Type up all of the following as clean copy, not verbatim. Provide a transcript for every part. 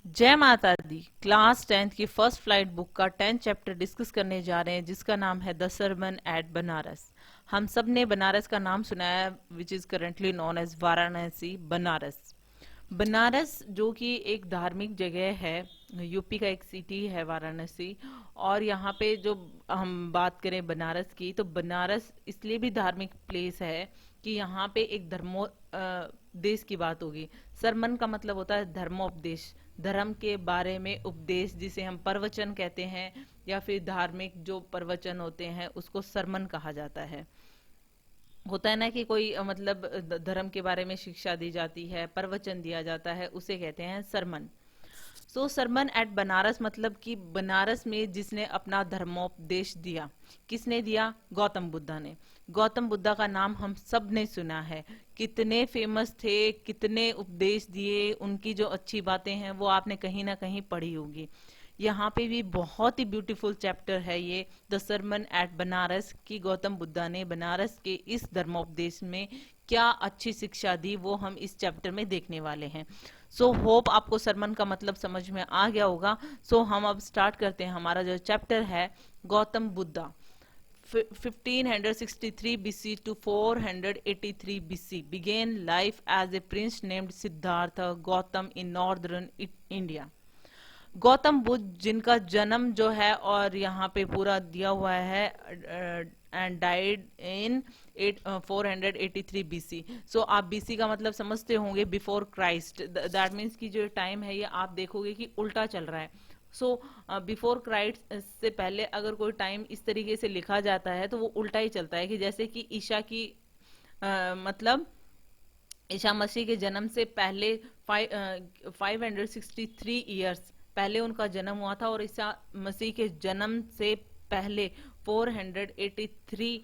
जय माता दी। Class 10th की फर्स्ट फ्लाइट बुक का 10th चैप्टर डिस्कस करने जा रहे हैं, जिसका नाम है द सरमन एट बनारस। हम सब ने बनारस का नाम सुना है, which is currently known as Varanasi, Banaras. Banaras जो कि एक धार्मिक जगह है, यूपी का एक सिटी है वाराणसी। और यहाँ पे जो हम बात करें बनारस की, तो बनारस इसलिए भी धार्मिक प्लेस है कि यहाँ पे एक देश की बात होगी। सरमन का मतलब होता है धर्मोपदेश, धर्म के बारे में उपदेश, जिसे हम प्रवचन कहते हैं, या फिर धार्मिक जो प्रवचन होते हैं उसको सरमन कहा जाता है। होता है ना कि कोई मतलब धर्म के बारे में शिक्षा दी जाती है, प्रवचन दिया जाता है, उसे कहते हैं सरमन। सो सरमन एट बनारस मतलब कि बनारस में जिसने अपना धर्मोपदेश दिया, किसने दिया? गौतम बुद्धा ने। गौतम बुद्धा का नाम हम सब ने सुना है, कितने फेमस थे, कितने उपदेश दिए, उनकी जो अच्छी बातें हैं वो आपने कहीं ना कहीं पढ़ी होगी। यहाँ पे भी बहुत ही ब्यूटीफुल चैप्टर है ये, द सरमन एट बनारस, की गौतम बुद्धा ने बनारस के इस धर्मोपदेश में क्या अच्छी शिक्षा दी, वो हम इस चैप्टर में देखने वाले हैं। सो होप आपको सरमन का मतलब समझ में आ गया होगा। सो हम अब स्टार्ट करते हैं। हमारा जो चैप्टर है, Gautam Buddha, 1563 BC to 483 BC began life as a prince named Siddhartha Gautam in northern India। Gautam Buddha जिनका जन्म जो है, और यहाँ पे पूरा दिया हुआ है, एंड डाइड इन 483 BC। सो आप बीसी का मतलब समझते होंगे, बिफोर क्राइस्ट। दैट मीन्स कि जो टाइम है ये आप देखोगे कि उल्टा चल रहा है। सो बिफोर क्राइस्ट से पहले अगर कोई टाइम इस तरीके से लिखा जाता है तो वो उल्टा ही चलता है, कि जैसे कि ईशा की मतलब ईशा मसीह के जन्म से पहले 563 ईयर्स पहले उनका जन्म हुआ था, और ईसा मसीह के जन्म से पहले 483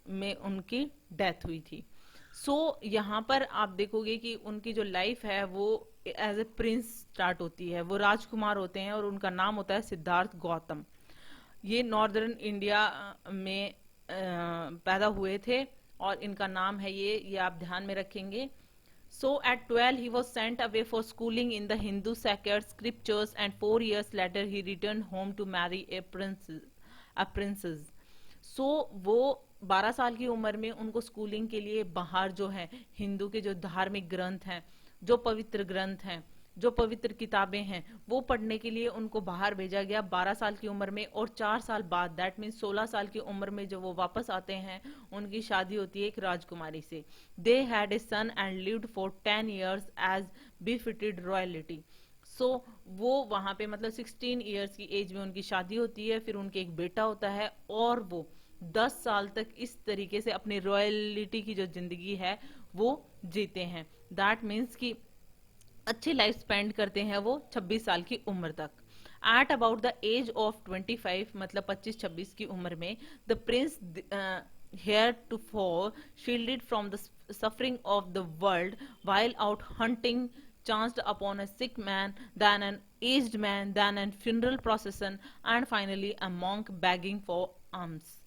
में उनकी डेथ हुई थी। सो यहाँ पर आप देखोगे कि उनकी जो लाइफ है वो एज ए प्रिंस स्टार्ट होती है। वो राजकुमार होते हैं और उनका नाम होता है सिद्धार्थ गौतम। ये नॉर्दर्न इंडिया में पैदा हुए थे, और इनका नाम है ये आप ध्यान में रखेंगे। So at 12 he was sent away for schooling in the Hindu sacred scriptures, and 4 years later he returned home to marry a princess. So वो 12 साल की उम्र में उनको स्कूलिंग के लिए बाहर जो है, हिंदू के जो धार्मिक ग्रंथ हैं, जो पवित्र ग्रंथ हैं, जो पवित्र किताबें हैं, वो पढ़ने के लिए उनको बाहर भेजा गया 12 साल की उम्र में। और 4 साल बाद, दैट मीन्स 16 साल की उम्र में जब वो वापस आते हैं, उनकी शादी होती है एक राजकुमारी से। They had a son and lived for 10 years as befitted royalty. सो वो वहां पे मतलब 16 ईयर्स की एज में उनकी शादी होती है, फिर उनके एक बेटा होता है, और वो 10 साल तक इस तरीके से अपनी रॉयलिटी की जो जिंदगी है वो जीते हैं। दैट मीन्स कि अच्छी लाइफ स्पेंड करते हैं वो 26 साल की उम्र तक। At about the age of 25 मतलब 25-26 की उम्र में, the prince heretofore shielded from the suffering of the world while out hunting chanced upon a sick man, then an aged man, then a funeral procession, and finally a monk begging for alms।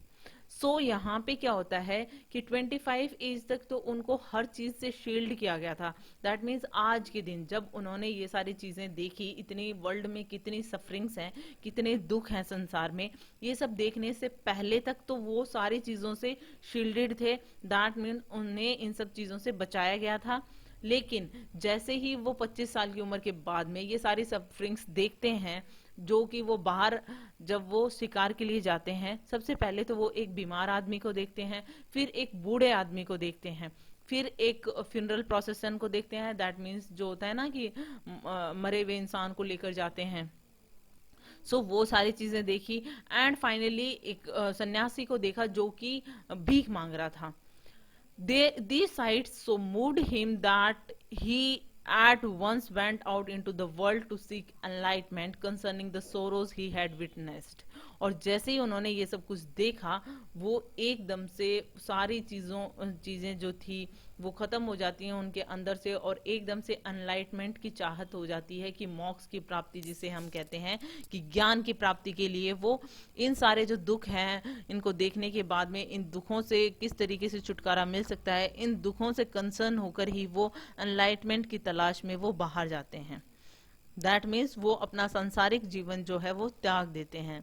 सो यहाँ पे क्या होता है कि 25 as तक तो उनको हर चीज से शील्ड किया गया था। दैट मीन्स आज के दिन जब उन्होंने ये सारी चीजें देखी, इतनी वर्ल्ड में कितनी सफरिंग्स हैं, कितने दुख हैं संसार में, ये सब देखने से पहले तक तो वो सारी चीजों से शील्डेड थे। दैट मीन उन्हें इन सब चीजों से बचाया गया था। लेकिन जैसे ही वो 25 साल की उम्र के बाद में ये सारी सफरिंग्स देखते हैं, जो कि वो बाहर जब वो शिकार के लिए जाते हैं, सबसे पहले तो वो एक बीमार आदमी को देखते हैं, फिर एक बूढ़े आदमी को देखते हैं, फिर एक फ्यूनरल प्रोसेशन को देखते हैं। दैट मीन्स जो होता है ना कि मरे हुए इंसान को लेकर जाते हैं। सो वो सारी चीजें देखी, एंड फाइनली एक सन्यासी को देखा जो कि भीख मांग रहा था। These sights so moved him that he at once went out into the world to seek enlightenment concerning the sorrows he had witnessed। और जैसे ही उन्होंने ये सब कुछ देखा, वो एकदम से सारी चीजें जो थी वो खत्म हो जाती हैं उनके अंदर से, और एकदम से एनलाइटमेंट की चाहत हो जाती है, कि मोक्ष की प्राप्ति जिसे हम कहते हैं, कि ज्ञान की प्राप्ति के लिए वो इन सारे जो दुख हैं इनको देखने के बाद में इन दुखों से किस तरीके से छुटकारा मिल सकता है, इन दुखों से कंसर्न होकर ही वो एनलाइटमेंट की तलाश में वो बाहर जाते हैं। दैट मीन्स वो अपना सांसारिक जीवन जो है वो त्याग देते हैं.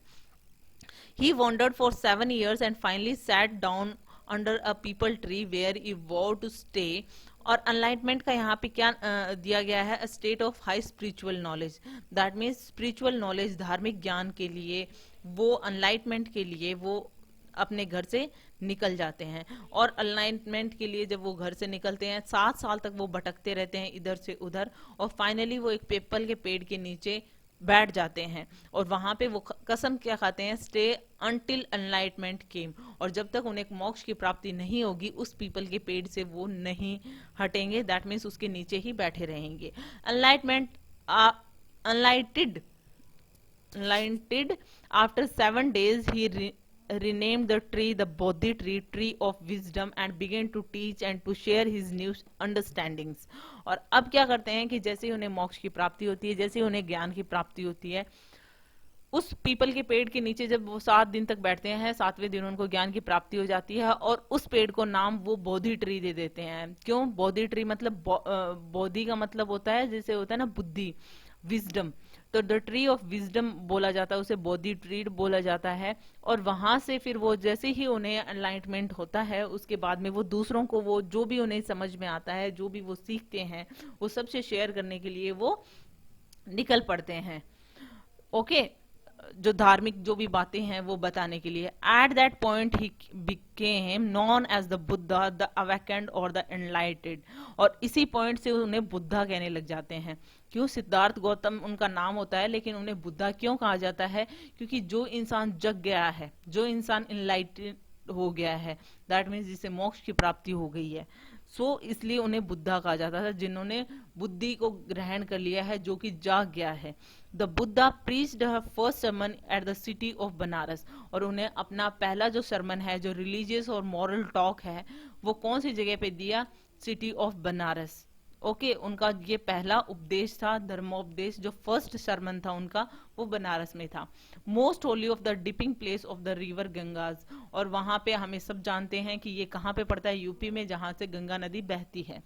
He wandered for 7 years and finally sat down under a peepal tree where he vowed to stay. और अनलाइटमेंट का यहाँ पे क्या दिया गया है, state of high spiritual knowledge. That means spiritual knowledge, धार्मिक ज्ञान के लिए वो अनलाइटमेंट के लिए वो अपने घर से निकल जाते हैं. और अनलाइटमेंट के लिए जब वो घर से निकलते हैं 7 साल तक वो भटकते रहते हैं इधर से उधर, और फाइनली वो एक पीपल के पेड़ के नीचे बैठ जाते हैं. और वहां पे वो कसम क्या खाते हैं, स्टे अंटिल एनलाइटमेंट केम. और जब तक उन्हें मोक्ष की प्राप्ति नहीं होगी उस पीपल के पेड़ से वो नहीं हटेंगे. दैट मीन्स उसके नीचे ही बैठे रहेंगे. Enlightenment enlightened enlightened after 7 days he renamed the tree the Bodhi tree, tree of wisdom, and began to teach and to share his new understandings. और अब क्या करते हैं कि जैसे ही उन्हें मोक्ष की प्राप्ति होती है, जैसे ही उन्हें ज्ञान की प्राप्ति होती है, उस पीपल के पेड़ के नीचे जब वो 7 दिन तक बैठते हैं, 7वें दिन उनको ज्ञान की प्राप्ति हो जाती है और उस पेड़ को नाम वो बोधि ट्री दे देते हैं. क्यों बोधि ट्री? मतलब बोधि का मतलब होता है, जैसे होता है ना बुद्धि, विजडम, तो द ट्री ऑफ विजडम बोला जाता है, उसे बोधि ट्री बोला जाता है. और वहां से फिर वो जैसे ही उन्हें एनलाइटमेंट होता है उसके बाद में वो दूसरों को वो जो भी उन्हें समझ में आता है, जो भी वो सीखते हैं, वो सबसे शेयर करने के लिए वो निकल पड़ते हैं. ओके, जो धार्मिक जो भी बातें हैं वो बताने के लिए. एट दैट पॉइंट ही became known as the Buddha, the awakened और द एनलाइटेड. और इसी पॉइंट से उन्हें बुद्धा कहने लग जाते हैं. क्यों? सिद्धार्थ गौतम उनका नाम होता है, लेकिन उन्हें बुद्धा क्यों कहा जाता है? क्योंकि जो इंसान जग गया है, जो इंसान एनलाइटेड हो गया है, दैट मीन्स जिसे मोक्ष की प्राप्ति हो गई है, सो इसलिए उन्हें बुद्धा कहा जाता था, जिन्होंने बुद्धि को ग्रहण कर लिया है, जो कि जाग गया है. The Buddha preached her first sermon at the city of Banaras. और उन्हें अपना पहला जो सरमन है, जो रिलीजियस और मॉरल टॉक है, वो कौन सी जगह पे दिया? City of Banaras. ओके, उनका ये पहला उपदेश था, धर्मोपदेश, जो फर्स्ट सरमन था उनका, वो बनारस में था. Most holy of the dipping place of the river Ganga's. और वहां पे हमें सब जानते हैं कि ये कहाँ पे पड़ता है, यूपी में, जहां से गंगा नदी बहती है.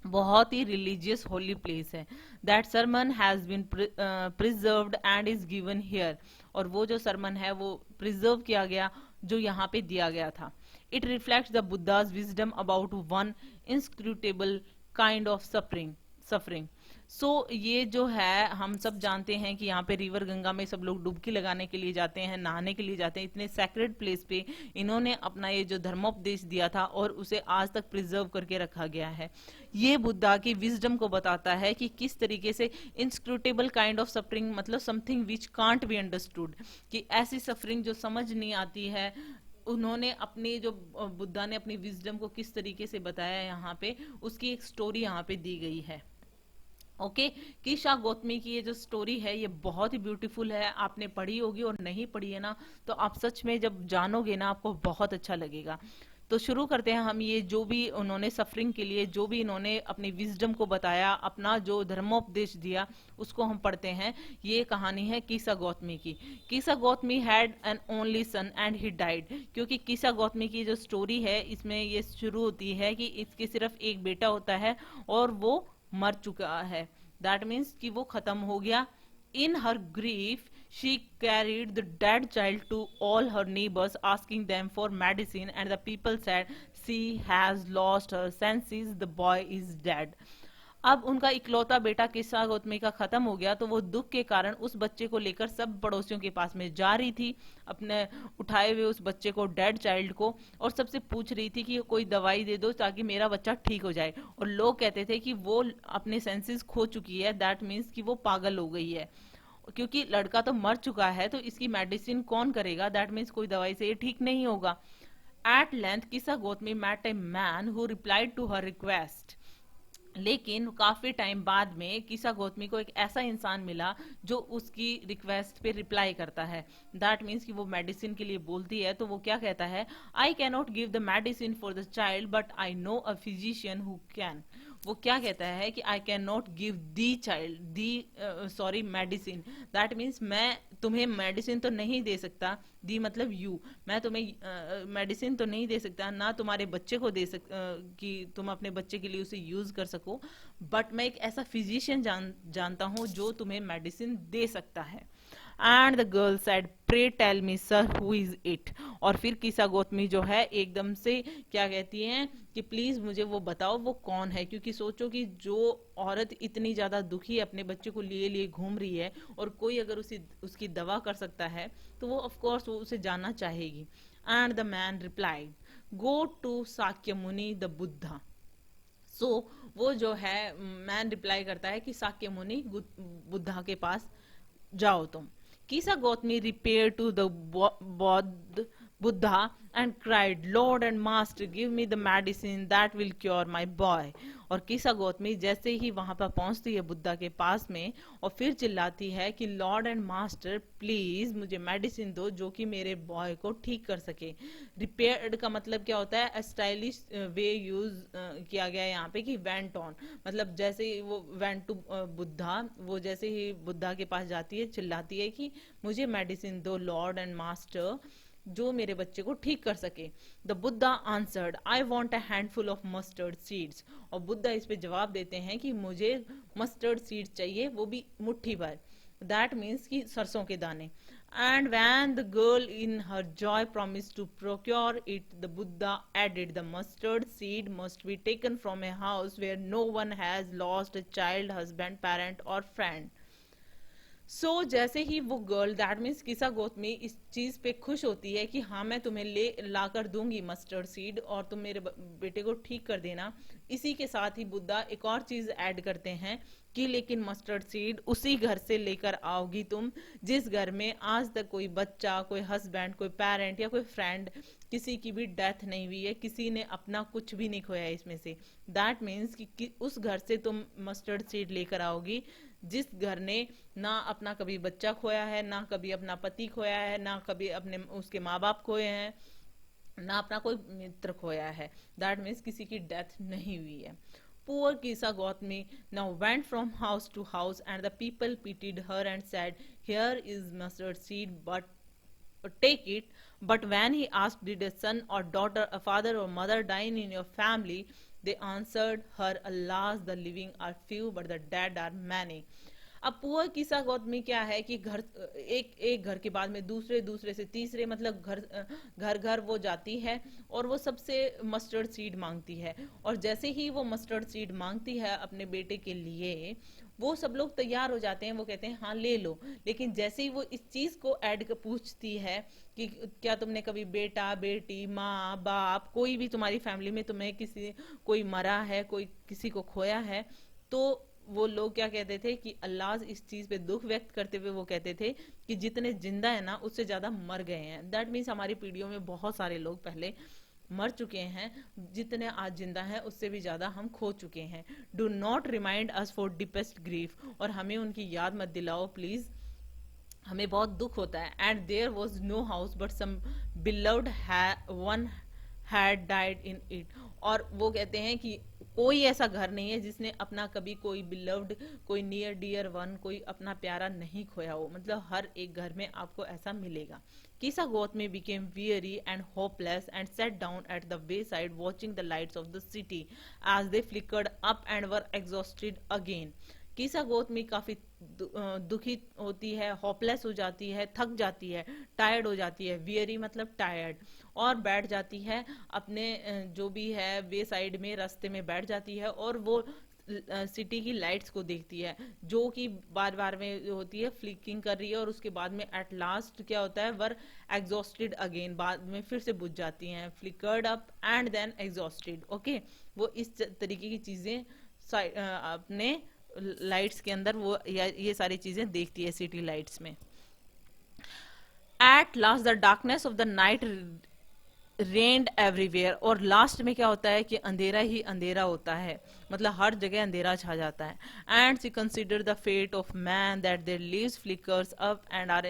बहुत ही रिलीजियस होली प्लेस है. That sermon has been preserved and is given here. और वो जो सरमन है वो प्रिजर्व किया गया, जो यहाँ पे दिया गया था. It reflects the Buddha's wisdom about one inscrutable kind of suffering. So ये जो है, हम सब जानते हैं कि यहाँ पे रिवर गंगा में सब लोग डुबकी लगाने के लिए जाते हैं, नहाने के लिए जाते हैं. इतने सैक्रेड प्लेस पे इन्होंने अपना ये जो धर्मोपदेश दिया था और उसे आज तक प्रिजर्व करके रखा गया है. ये बुद्धा की विजडम को बताता है कि किस तरीके से इंस्क्रूटेबल काइंड ऑफ सफरिंग, मतलब something which can't be understood, कि ऐसी सफरिंग जो समझ नहीं आती है, उन्होंने अपनी जो बुद्धा ने अपनी विजडम को किस तरीके से बताया यहाँ पे, उसकी एक स्टोरी यहाँ पे दी गई है. ओके, कीशा गौतमी की ये जो स्टोरी है ये बहुत ही ब्यूटीफुल है. आपने पढ़ी होगी, और नहीं पढ़ी है ना तो आप सच में जब जानोगे ना आपको बहुत अच्छा लगेगा. तो शुरू करते हैं हम. ये जो भी उन्होंने सफरिंग के लिए, जो भी इन्होंने अपनी विजडम को बताया, अपना जो धर्मोपदेश दिया, उसको हम पढ़ते हैं. ये कहानी है कीसा गौतमी की. Kisa Gautami had an only son and he died. क्योंकि कीसा गौतमी की जो स्टोरी है इसमें ये शुरू होती है कि इसके सिर्फ एक बेटा होता है और वो मर चुका है. दैट मीन्स कि वो खत्म हो गया. इन हर grief she carried the dead child to all her neighbors asking them for medicine, and the people said she has lost her senses, the boy is dead. अब उनका इकलौता बेटा किस्सा गौतमी का खत्म हो गया, तो वो दुख के कारण उस बच्चे को लेकर सब पड़ोसियों के पास में जा रही थी, अपने उठाए हुए उस बच्चे को, डेड चाइल्ड को, और सबसे पूछ रही थी कि कोई दवाई दे दो ताकि मेरा बच्चा ठीक हो जाए. और लोग कहते थे कि वो अपने सेंसेस खो चुकी है, दैट मीन्स कि वो पागल हो गई है, क्योंकि लड़का तो मर चुका है, तो इसकी मेडिसिन कौन करेगा, दैट मीन्स कोई दवाई से ये ठीक नहीं होगा. At length Kisa Gotami met a man who replied to her request. लेकिन काफी टाइम बाद में किसा गौतमी को एक ऐसा इंसान मिला जो उसकी रिक्वेस्ट पे रिप्लाई करता है. दैट मीन्स कि वो मेडिसिन के लिए बोलती है, तो वो क्या कहता है, I can not give the medicine for the child but I know a physician who can. वो क्या कहता है कि I can not give the child the sorry medicine, that means मैं तुम्हें मेडिसिन तो नहीं दे सकता, दी मतलब यू, मैं तुम्हें मेडिसिन तो नहीं दे सकता, ना तुम्हारे बच्चे को कि तुम अपने बच्चे के लिए उसे यूज कर सको, बट मैं एक ऐसा फिजिशियन जानता हूँ जो तुम्हें मेडिसिन दे सकता है। And the girl said pray tell me sir who is it. और फिर किसा गौतमी जो है एकदम से क्या कहती हैं कि प्लीज मुझे वो बताओ वो कौन है, क्योंकि सोचो कि जो औरत इतनी ज्यादा दुखी अपने बच्चे को लिए लिए घूम रही है और कोई अगर उसकी दवा कर सकता है तो वो ऑफ कोर्स वो उसे जानना चाहेगी। And the man replied go to Shakyamuni the Buddha. सो वो जो है मैन रिप्लाई करता है कि साक्य मुनि बुद्धा के पास जाओ तुम। Kisa Gotami repaired to the Buddha and cried, Lord and Master, give me the medicine that will cure my boy. और किसा गौतमी जैसे ही वहां पर पहुंचती है बुद्धा के पास में और फिर चिल्लाती है कि लॉर्ड एंड मास्टर प्लीज मुझे मेडिसिन दो जो कि मेरे बॉय को ठीक कर सके। रिपेयर्ड का मतलब क्या होता है, स्टाइलिश वे यूज किया गया है यहाँ पे कि वेंट ऑन, मतलब जैसे ही वो वेंट टू बुद्धा, वो जैसे ही बुद्धा के पास जाती है चिल्लाती है कि मुझे मेडिसिन दो लॉर्ड एंड मास्टर जो मेरे बच्चे को ठीक कर सके। The Buddha answered I want a handful of mustard seeds. और बुद्धा इस पे जवाब देते हैं कि मुझे मस्टर्ड सीड्स चाहिए, वो भी मुट्ठी भर, दैट मीन्स कि सरसों के दाने। And when the girl in her joy promised to procure it, the Buddha added, the mustard seed must be taken from a house where no one has lost a child, husband, parent or friend. जैसे ही वो girl that means किसा गौतमी इस चीज पे खुश होती है कि हाँ मैं तुम्हें ले ला कर दूंगी मस्टर्ड सीड और तुम मेरे बेटे को ठीक कर देना, इसी के साथ ही बुद्धा एक और चीज ऐड करते हैं कि लेकिन मस्टर्ड सीड उसी घर से लेकर आओगी तुम जिस घर में आज तक कोई बच्चा, कोई हस्बैंड, कोई पेरेंट या कोई फ्रेंड, किसी की भी डेथ नहीं हुई है, किसी ने अपना कुछ भी नहीं खोया इसमें से। दैट मीन्स कि उस घर से तुम मस्टर्ड सीड लेकर आओगी जिस घर ने ना अपना कभी बच्चा खोया है, ना कभी अपना पति खोया है, ना कभी अपने उसके माँ बाप खोए हैं, ना अपना कोई मित्र खोया है, दैट मीन्स किसी की डेथ नहीं हुई है। Poor Kisa Gautami now went from house to house and the people pitied her and said, here is mustard seed, but take it. But when he asked, did a son or daughter, a father or mother die in your family, they answered her, alas, the living are few but the dead are many. अब poor किसा गौतमी क्या है कि घर एक घर के बाद में दूसरे, दूसरे से तीसरे, मतलब घर घर वो जाती है और वो सबसे मस्टर्ड सीड मांगती है। और जैसे ही वो मस्टर्ड सीड मांगती है अपने बेटे के लिए, वो सब लोग तैयार हो जाते हैं, वो कहते हैं हाँ ले लो। लेकिन जैसे ही वो इस चीज को ऐड कर पूछती है कि क्या तुमने कभी बेटा, बेटी, माँ, बाप, कोई भी तुम्हारी फैमिली में तुम्हें कोई मरा है, कोई किसी को खोया है, तो वो लोग क्या कहते थे कि अल्लाह इस चीज पे दुख व्यक्त करते हुए वो कहते थे कि जितने जिंदा है ना उससे ज्यादा मर गए हैं। दैट मीन्स हमारी पीढ़ियों में बहुत सारे लोग पहले मर चुके हैं, जितने आज जिंदा हैं उससे भी ज्यादा हम खो चुके हैं। Do not remind us for deepest grief, और हमें उनकी याद मत दिलाओ प्लीज, हमें बहुत दुख होता है। And there was no house but some beloved one had died in it. और वो कहते हैं कि कोई ऐसा घर नहीं है जिसने अपना कभी कोई बिलव्ड, कोई नियर डियर वन, कोई अपना प्यारा नहीं खोया हो, मतलब हर एक घर में आपको ऐसा मिलेगा। Kisa Gautami became weary and hopeless and sat down at the wayside watching the lights of the city as they flickered up and were exhausted again. कीसा Gautami काफी दुखी होती है, होपलेस हो जाती है, थक जाती है, टायर्ड हो जाती है, वियरी मतलब टायर्ड, और बैठ जाती है अपने जो भी है वे साइड में, रास्ते में बैठ जाती है और वो सिटी की लाइट्स को देखती है जो कि बार बार में होती है फ्लिकिंग कर रही है, और उसके बाद में एट लास्ट क्या होता है, वर एग्जॉस्टेड अगेन, बाद में फिर से बुझ जाती हैं, flickered up and then exhausted. Okay, वो इस तरीके की चीजें अपने लाइट्स के अंदर वो ये सारी चीजें देखती है सिटी लाइट्स में। At last the darkness of the night rained everywhere, और लास्ट में क्या होता है कि अंधेरा ही अंधेरा होता है, मतलब हर जगह अंधेरा छा जाता है। And she consider the fate of man that their lives flickers up and are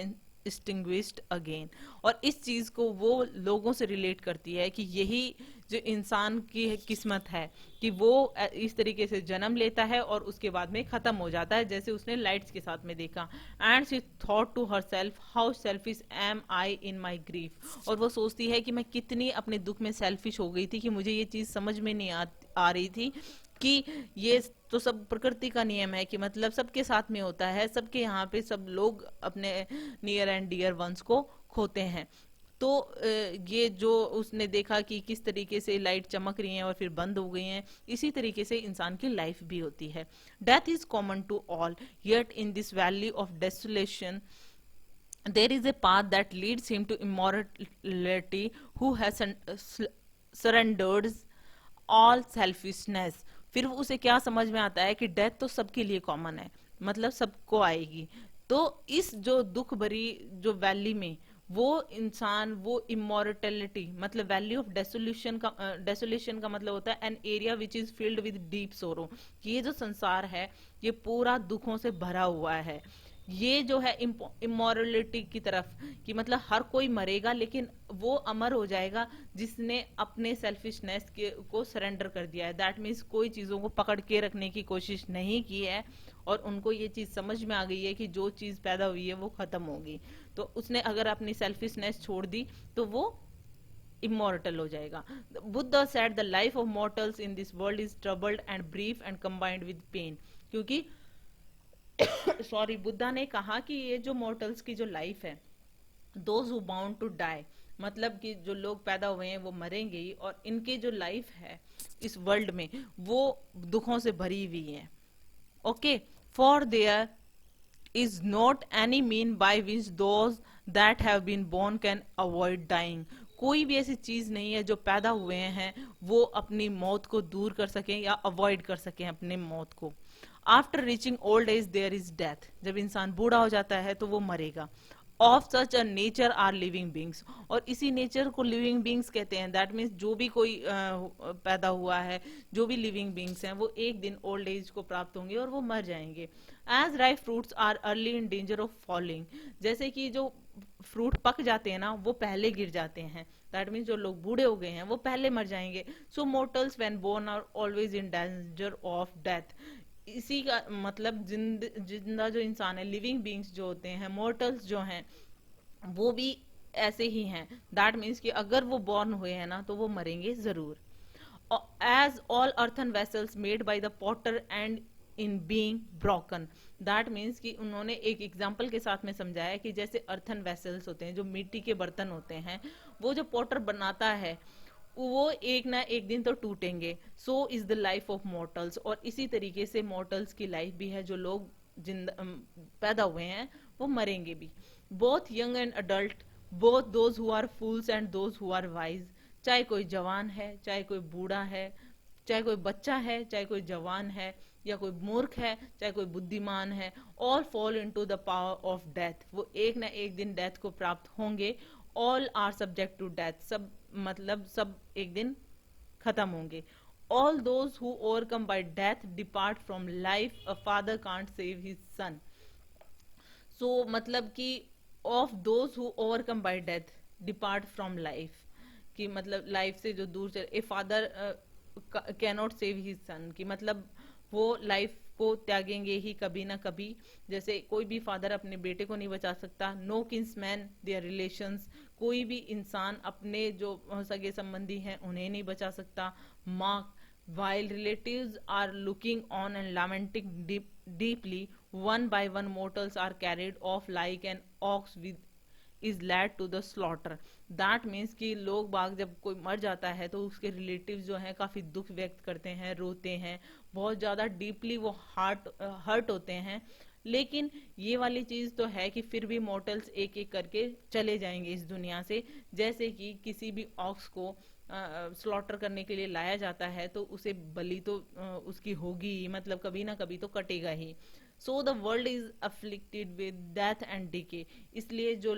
extinguished again। और इस चीज को वो लोगों से रिलेट करती है कि यही जो इंसान की किस्मत है कि वो इस तरीके से जन्म लेता है और उसके बाद में खत्म हो जाता है, जैसे उसने लाइट्स के साथ में देखा। And she thought to herself how selfish am I in my grief. और वो सोचती है कि मैं कितनी अपने दुख में सेल्फिश हो गई थी कि मुझे ये चीज समझ में नहीं आ रही थी कि ये तो सब प्रकृति का नियम है कि मतलब सबके साथ में होता है, सबके यहाँ पे सब लोग अपने नियर एंड डियर वंस को खोते हैं। तो ये जो उसने देखा कि किस तरीके से लाइट चमक रही है और फिर बंद हो गई हैं, इसी तरीके से इंसान की लाइफ भी होती है। Death is common to all, yet in this valley of desolation there is a path that leads him to immortality who has surrendered all selfishness। फिर उसे क्या समझ में आता है कि डेथ तो सबके लिए कॉमन है, मतलब सबको आएगी। तो इस जो दुख भरी जो वैली में वो इंसान वो इमोर्टेलिटी मतलब वैल्यू ऑफ डेसोल्यूशन का मतलब होता है an area which is filled with deep सोरो। ये जो संसार है ये पूरा दुखों से भरा हुआ है। ये जो है इमोरलिटी की तरफ कि मतलब हर कोई मरेगा लेकिन वो अमर हो जाएगा जिसने अपने सेल्फिशनेस को सरेंडर कर दिया है। दैट मीन्स कोई चीजों को पकड़ के रखने की कोशिश नहीं की है और उनको ये चीज समझ में आ गई है कि जो चीज पैदा हुई है वो खत्म होगी। तो उसने अगर अपनी सेल्फिशनेस छोड़ दी तो वो इमोर्टल हो जाएगा। Buddha said the life of mortals in this world is troubled and brief and combined with pain. क्योंकि सॉरी, बुद्धा ने कहा कि ये जो मॉर्टल्स की जो लाइफ है, those who bound to die, मतलब कि जो लोग पैदा हुए हैं वो मरेंगे ही, और इनकी जो लाइफ है इस वर्ल्ड में वो दुखों से भरी हुई है। Okay, for their is not any mean by which those that have been born can avoid dying। कोई भी ऐसी चीज नहीं है जो पैदा हुए हैं वो अपनी मौत को दूर कर सकें या अवॉइड कर सकें अपने मौत को। After reaching old age there is death, जब इंसान बूढ़ा हो जाता है तो वो मरेगा। Of such a nature are living beings, और इसी नेचर को लिविंग बींग्स कहते हैं। दैट मीन्स जो भी कोई पैदा हुआ है, जो भी लिविंग बींग्स हैं वो एक दिन ओल्ड एज को प्राप्त होंगे और वो मर जाएंगे। As ripe fruits are early in danger of falling, जैसे कि जो फ्रूट पक जाते हैं ना वो पहले गिर जाते हैं। दैट मीन्स जो लोग बूढ़े हो गए हैं वो पहले मर जाएंगे। So mortals when born are always in danger of death. इसी का मतलब जिंदा जो इंसान है, लिविंग बींग्स जो होते हैं, मोर्टल्स जो हैं वो भी ऐसे ही हैं। दैट मीन्स कि अगर वो बॉर्न हुए हैं ना तो वो मरेंगे जरूर। As all earthen vessels made by the potter end in being broken. That means कि उन्होंने एक एग्जाम्पल के साथ में समझाया कि जैसे अर्थन वेसल्स होते हैं, जो मिट्टी के बर्तन होते हैं, वो जो पॉटर बनाता है वो एक ना एक दिन तो टूटेंगे। So is the life of mortals, और इसी तरीके से मॉर्टल्स की लाइफ भी है। जो लोग जिंदा पैदा हुए हैं वो मरेंगे भी। Both young and adult, both those who are fools and those who are wise. चाहे कोई जवान है, चाहे कोई बूढ़ा है, चाहे कोई बच्चा है, चाहे कोई जवान है, या कोई मूर्ख है, चाहे कोई बुद्धिमान है, all fall into the power of death. वो एक ना एक दिन डेथ को प्राप्त होंगे। All are subject to death, सब मतलब सब एक दिन खत्म होंगे। All those who overcome by death depart from life, a father can't save his son. So मतलब कि of those who overcome by death depart from life, कि मतलब लाइफ से जो दूर चले। A father cannot save his सन, कि मतलब वो लाइफ को त्यागेंगे ही कभी ना कभी। जैसे कोई भी फादर अपने बेटे को नहीं बचा सकता। नो किन्समैन देयर रिलेशंस, कोई भी इंसान अपने जो सगे संबंधी हैं उन्हें नहीं बचा सकता। Mark, while relatives are looking on and lamenting deeply, one by one mortals are carried off like an ox with is led to the slaughter। That means कि लोग बाग जब कोई मर जाता है तो उसके रिलेटिव जो हैं काफी दुख व्यक्त करते हैं, रोते हैं, बहुत ज्यादा डीपली वो हर्ट होते हैं। लेकिन ये वाली चीज तो है कि फिर भी मॉर्टल्स एक एक करके चले जाएंगे इस दुनिया से। जैसे कि किसी भी ऑक्स को स्लॉटर करने के लिए लाया जाता है तो उसे बलि तो उसकी होगी ही, मतलब कभी ना कभी तो कटेगा ही। So the world is afflicted with death and decay, इसलिए जो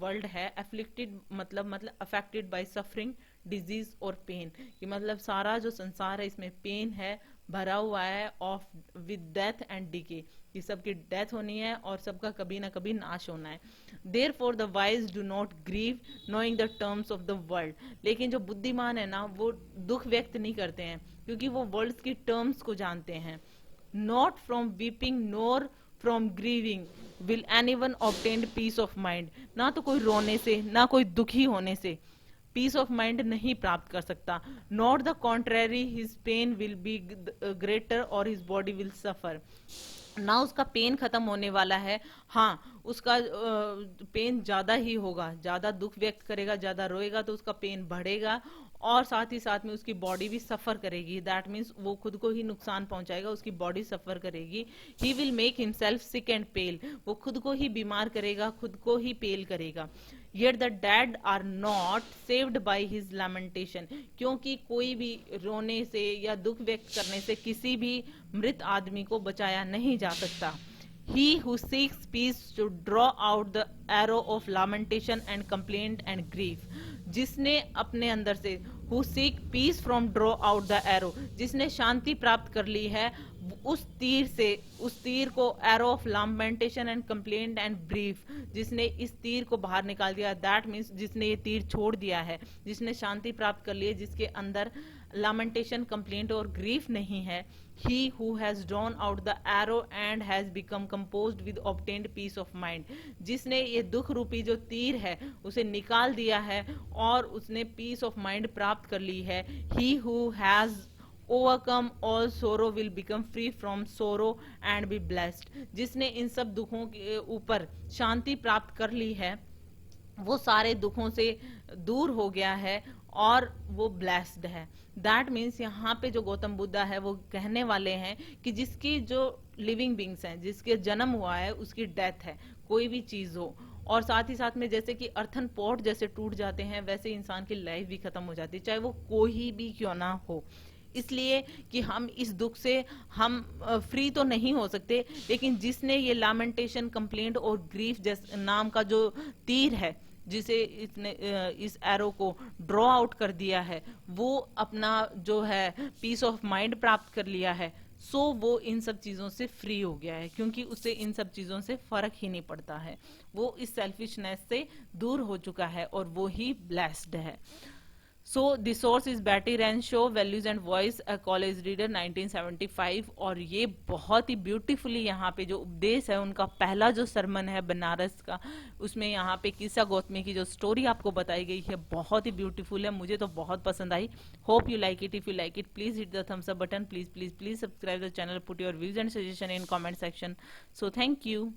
वर्ल्ड है अफ्लिक्टेड मतलब अफेक्टेड बाय सफरिंग, डिजीज और पेन, कि मतलब सारा जो संसार है इसमें पेन है, भरा हुआ है of with death and decay, कि सबकी डेथ होनी है और सबका कभी ना कभी नाश होना है। Therefore the wise do not grieve knowing the terms of the world, लेकिन जो बुद्धिमान है ना वो दुख व्यक्त नहीं करते हैं क्योंकि वो वर्ल्ड की टर्म्स को जानते हैं। Not from weeping nor from grieving will anyone obtain peace of mind, ना तो कोई रोने से ना कोई दुखी होने से पीस ऑफ माइंड नहीं प्राप्त कर सकता। Not the contrary his pain will be greater और हिज बॉडी विल सफर, ना उसका पेन खत्म होने वाला है, हाँ उसका पेन ज्यादा ही होगा, ज्यादा दुख व्यक्त करेगा, ज्यादा रोएगा तो उसका पेन बढ़ेगा और साथ ही साथ में उसकी बॉडी भी सफर करेगी। दैट मीन्स वो खुद को ही नुकसान पहुंचाएगा, उसकी बॉडी सफर करेगी। He will make himself sick and pale, वो खुद को ही बीमार करेगा, खुद को ही पेल करेगा। Yet the dead are not saved by his lamentation, क्योंकि कोई भी रोने से या दुख व्यक्त करने से किसी भी मृत आदमी को बचाया नहीं जा सकता। He who seeks peace should draw out the arrow of lamentation and complaint and grief, जिसने अपने अंदर से who seek peace from draw out the arrow, जिसने शांति प्राप्त कर ली है उस तीर से, उस तीर को arrow of lamentation and complaint and brief, जिसने इस तीर को बाहर निकाल दिया, दैट मीन्स जिसने ये तीर छोड़ दिया है, जिसने शांति प्राप्त कर ली है, जिसके अंदर लैमेंटेशन कंप्लेंट और ग्रीफ नहीं है। he who has drawn out the arrow and has become composed with obtained peace of mind, जिसने ये दुख रूपी जो तीर है उसे निकाल दिया है और उसने पीस ऑफ माइंड प्राप्त कर ली है। he who has overcome all sorrow will become free from sorrow and be blessed, जिसने इन सब दुखों के ऊपर शांति प्राप्त कर ली है वो सारे दुखों से दूर हो गया है और वो ब्लेस्ड है। दैट मीन्स यहाँ पे जो गौतम बुद्धा है वो कहने वाले हैं कि जिसकी जो लिविंग बींग्स हैं, जिसके जन्म हुआ है उसकी डेथ है, कोई भी चीज हो, और साथ ही साथ में जैसे कि अर्थन पॉट जैसे टूट जाते हैं वैसे इंसान की लाइफ भी खत्म हो जाती है, चाहे वो कोई भी क्यों ना हो। इसलिए कि हम इस दुख से हम फ्री तो नहीं हो सकते, लेकिन जिसने ये लैमेंटेशन कंप्लेंट और ग्रीफ जैसे नाम का जो तीर है जिसे इसने इस एरो को ड्रॉ आउट कर दिया है, वो अपना जो है पीस ऑफ माइंड प्राप्त कर लिया है। सो वो इन सब चीजों से फ्री हो गया है क्योंकि उसे इन सब चीजों से फर्क ही नहीं पड़ता है, वो इस सेल्फिशनेस से दूर हो चुका है और वो ही ब्लेस्ड है। So the source is Betty Renshaw, values and voice, a college reader 1975। और ये बहुत ही ब्यूटीफुली यहाँ पे जो उपदेश है उनका पहला जो सरमन है बनारस का, उसमें यहाँ पे किस्सा गौतमी की जो स्टोरी आपको बताई गई है बहुत ही ब्यूटीफुल है, मुझे तो बहुत पसंद आई। Hope you like it. If you like it please hit the thumbs up button, please please please subscribe the channel, put your views and suggestion in comment section. So thank you.